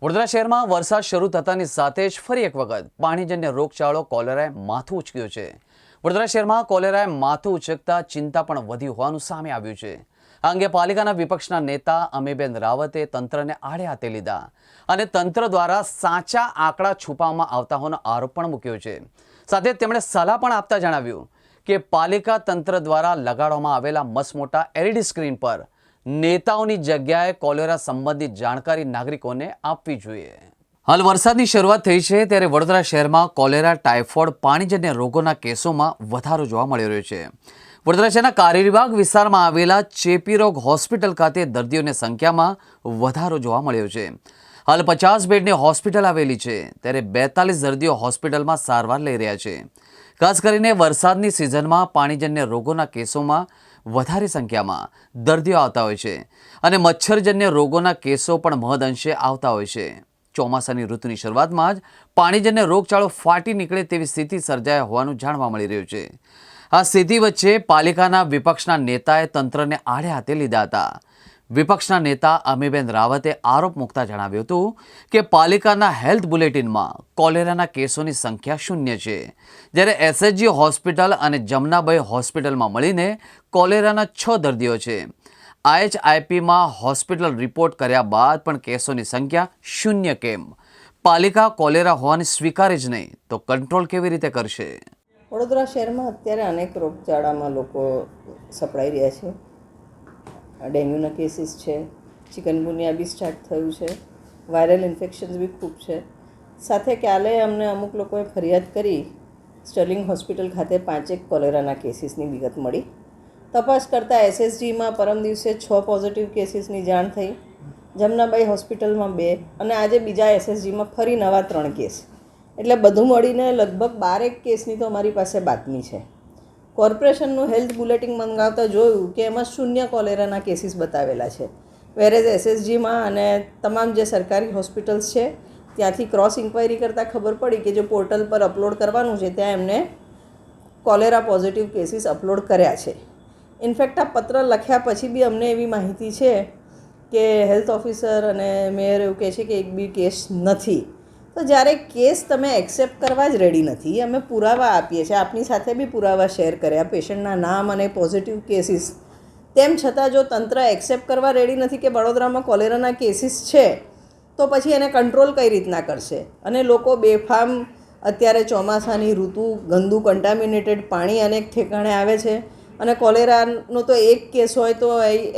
વડોદરા શહેરમાં વરસાદ શરૂ થતાની સાથે જ ફરી એક વખત પાણીજન્ય રોગચાળો કોલેરાએ માથું ઉંચક્યું છે. વડોદરા શહેરમાં કોલેરાએ માથું ઉંચકતા ચિંતા પણ વધી હોવાનું સામે આવ્યું છે. આ અંગે પાલિકાના વિપક્ષના નેતા અમીબેન રાવતે તંત્રને આડે હાથે લીધા અને તંત્ર દ્વારા સાચા આંકડા છુપાવવામાં આવતા હોવાનો આરોપ પણ મૂક્યો છે. સાથે તેમણે સલાહ પણ આપતા જણાવ્યું કે પાલિકા તંત્ર દ્વારા લગાડવામાં આવેલા મસમોટા LED સ્ક્રીન પર નેતાઓની જગ્યાએ કોલેરા સંબંધિત જાણકારી નાગરિકોને આપવી જોઈએ. હાલ વરસાદની શરૂઆત થઈ છે ત્યારે વડોદરા શહેરમાં કોલેરા, ટાઇફોઇડ, પાણીજન્ય રોગોના કેસોમાં વધારો જોવા મળી રહ્યો છે. વડોદરા શહેરના કારેલીબાગ વિસ્તારમાં આવેલા ચેપી રોગ હોસ્પિટલ ખાતે દર્દીઓની સંખ્યામાં વધારો જોવા મળ્યો છે. હાલ 50 બેડની હોસ્પિટલ આવેલી છે ત્યારે 42 દર્દીઓ હોસ્પિટલમાં સારવાર લઈ રહ્યા છે. ખાસ કરીને વરસાદની સિઝનમાં પાણીજન્ય રોગોના કેસોમાં વધારે સંખ્યામાં દર્દીઓ આવતા હોય છે અને મચ્છરજન્ય રોગોના કેસો પણ મહદઅંશે આવતા હોય છે. ચોમાસાની ઋતુની શરૂઆતમાં જ પાણીજન્ય રોગચાળો ફાટી નીકળે તેવી સ્થિતિ સર્જાયા હોવાનું જાણવા મળી રહ્યું છે. આ સ્થિતિ વચ્ચે પાલિકાના વિપક્ષના નેતાએ તંત્રને આડે હાથે લીધા હતા. વિપક્ષના નેતા અમીબેન રાવતે આરોપ મૂકતા જણાવ્યું હતું કે પાલિકાના હેલ્થ બુલેટિનમાં કોલેરાના કેસોની સંખ્યા 0 છે, જ્યારે SHG હોસ્પિટલ અને જમનાબાઈ હોસ્પિટલમાં મળીને કોલેરાના 6 દર્દીઓ છે. IHIPમાં હોસ્પિટલ રિપોર્ટ કર્યા બાદ પણ કેસોની સંખ્યા 0 કેમ? પાલિકા કોલેરા હોવાની સ્વીકારે જ નહીં તો કંટ્રોલ કેવી રીતે કરશે? વડોદરા શહેરમાં અત્યારે અનેક રોગચાળામાં લોકો સપડાઈ રહ્યા છે. ડેન્ગ્યુના કેસીસ છે, ચિકનગુનિયા બી સ્ટાર્ટ થયું છે, વાયરલ ઇન્ફેક્શન્સ બી ખૂબ છે. સાથે કાલે અમને અમુક લોકોએ ફરિયાદ કરી સ્ટર્લિંગ હોસ્પિટલ ખાતે 5 કોલેરાના કેસીસની વિગત મળી. તપાસ કરતાં SSGમાં પરમ દિવસે 6 પોઝિટિવ કેસીસની જાણ થઈ, જમનાબાઈ હોસ્પિટલમાં 2 અને આજે બીજા SSGમાં ફરી નવા 3 કેસ. એટલે બધું મળીને લગભગ 12 કેસની તો અમારી પાસે બાતમી છે. કોર્પોરેશનનું હેલ્થ બુલેટિન મંગાવતા જોયું કે એમાં 0 કોલેરાના કેસીસ બતાવેલા છે. વેરેઝ SSGમાં અને તમામ જે સરકારી હોસ્પિટલ્સ છે ત્યાંથી ક્રોસ ઇન્ક્વાયરી કરતાં ખબર પડી કે જે પોર્ટલ પર અપલોડ કરવાનું છે ત્યાં એમને કોલેરા પોઝિટિવ કેસીસ અપલોડ કર્યા છે. ઇનફેક્ટ આ પત્ર લખ્યા પછી બી અમને એવી માહિતી છે કે હેલ્થ ઓફિસર અને મેયર એવું કહે છે કે એક બી કેસ નથી. તો જ્યારે કેસ તમે એક્સેપ્ટ કરવા જ રેડી નથી, અમે પુરાવા આપીએ છીએ, આપની સાથે બી પુરાવા શેર કર્યા, પેશન્ટના નામ અને પોઝિટિવ કેસીસ, તેમ છતાં જો તંત્ર એક્સેપ્ટ કરવા રેડી નથી કે વડોદરામાં કોલેરાના કેસીસ છે તો પછી એને કંટ્રોલ કઈ રીતના કરશે? અને લોકો બેફામ, અત્યારે ચોમાસાની ઋતુ, ગંદુ કન્ટામિનેટેડ પાણી અનેક ઠેકાણે આવે છે અને કોલેરાનો તો એક કેસ હોય તો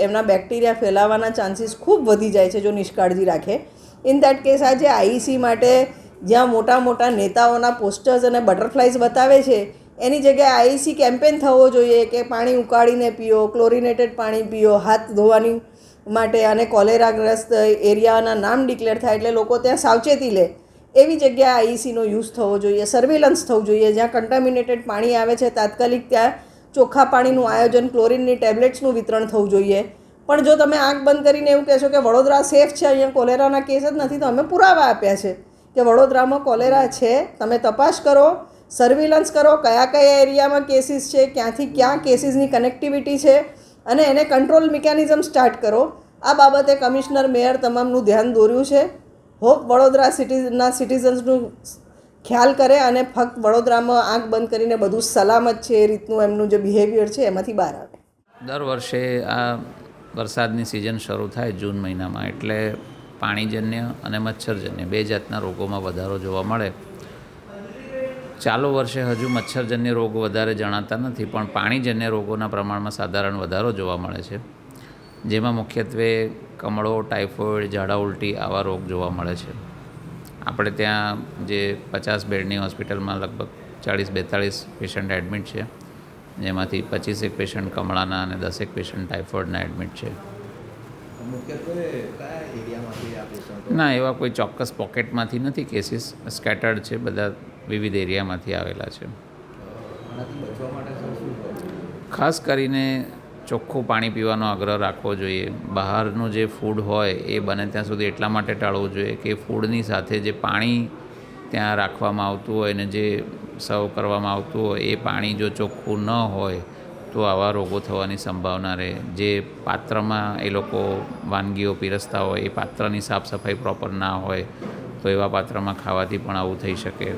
એમના બેક્ટેરિયા ફેલાવાના ચાન્સીસ ખૂબ વધી જાય છે જો નિષ્કાળજી રાખે. ઇન દેટ કેસ આજે IEC માટે જ્યાં મોટા મોટા નેતાઓના પોસ્ટર્સ અને બટરફ્લાઇઝ બતાવે છે એની જગ્યાએ IEC કેમ્પેન થવો જોઈએ કે પાણી ઉકાળીને પીઓ, ક્લોરિનેટેડ પાણી પીઓ, હાથ ધોવાની માટે, અને કોલેરાગ્રસ્ત એરિયાના નામ ડિક્લેર થાય એટલે લોકો ત્યાં સાવચેતી લે એવી જગ્યાએ IECનો યુઝ થવો જોઈએ. સર્વેલન્સ થવું જોઈએ. જ્યાં કન્ટામિનેટેડ પાણી આવે છે તાત્કાલિક ત્યાં ચોખ્ખા પાણીનું આયોજન, ક્લોરિનની ટેબ્લેટ્સનું વિતરણ થવું જોઈએ. પણ જો તમે આંખ બંધ કરીને એવું કહેશો કે વડોદરા સેફ છે, અહીંયા કોલેરાના કેસ જ નથી, તો અમે પુરાવા આપ્યા છે કે વડોદરામાં કોલેરા છે. તમે તપાસ કરો, સર્વેલન્સ કરો, કયા કયા એરિયામાં કેસીસ છે, ક્યાંથી ક્યાં કેસીસની કનેક્ટિવિટી છે અને એને કંટ્રોલ મિકેનિઝમ સ્ટાર્ટ કરો. આ બાબતે કમિશનર, મેયર તમામનું ધ્યાન દોર્યું છે. હોપ વડોદરા સિટીઝન્સનું ખ્યાલ કરે અને ફક્ત વડોદરામાં આંખ બંધ કરીને બધું સલામત છે એ રીતનું એમનું જે બિહેવિયર છે એમાંથી બહાર આવે. દર વર્ષે આ વરસાદની સિઝન શરૂ થાય જૂન મહિનામાં એટલે પાણીજન્ય અને મચ્છરજન્ય 2 જાતના રોગોમાં વધારો જોવા મળે. ચાલુ વર્ષે હજુ મચ્છરજન્ય રોગ વધારે જણાતા નથી, પણ પાણીજન્ય રોગોના પ્રમાણમાં સાધારણ વધારો જોવા મળે છે, જેમાં મુખ્યત્વે કમળો, ટાઇફોઇડ, ઝાડા ઉલટી આવા રોગ જોવા મળે છે. આપણે ત્યાં જે 50 બેડની હોસ્પિટલમાં લગભગ 40-42 પેશન્ટ એડમિટ છે, જેમાંથી 25 પેશન્ટ કમળાના અને 10 પેશન્ટ ટાઇફોઇડના એડમિટ છે. ના, એવા કોઈ ચોક્કસ પોકેટમાંથી નથી કેસીસ, સ્કેટર્ડ છે, બધા વિવિધ એરિયામાંથી આવેલા છે. ખાસ કરીને ચોખ્ખું પાણી પીવાનો આગ્રહ રાખવો જોઈએ. બહારનું જે ફૂડ હોય એ બને ત્યાં સુધી એટલા માટે ટાળવું જોઈએ કે ફૂડની સાથે જે પાણી ત્યાં રાખવામાં આવતું હોય ને જે સર્વ કરવામાં આવતું હોય એ પાણી જો ચોખ્ખું ન હોય તો આવા રોગો થવાની સંભાવના રહે. જે પાત્રમાં એ લોકો વાનગીઓ પીરસતા હોય એ પાત્રની સાફ સફાઈ પ્રોપર ના હોય તો એવા પાત્રમાં ખાવાથી પણ આવું થઈ શકે.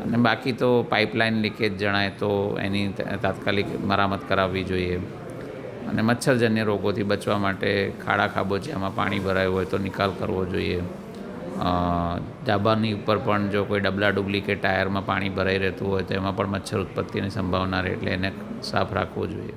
અને બાકી તો પાઇપલાઇન લીકેજ જણાય તો એની તાત્કાલિક મરામત કરાવવી જોઈએ. અને મચ્છરજન્ય રોગોથી બચવા માટે ખાડા ખાબોચિયામાં પાણી ભરાયું હોય તો નિકાલ કરવો જોઈએ. ધાબાની ઉપર પણ જો કોઈ ડબલા ડુબલી કે ટાયરમાં પાણી ભરાઈ રહેતું હોય તો એમાં પણ મચ્છર ઉત્પત્તિની સંભાવના રહે એટલે એને સાફ રાખવો જોઈએ.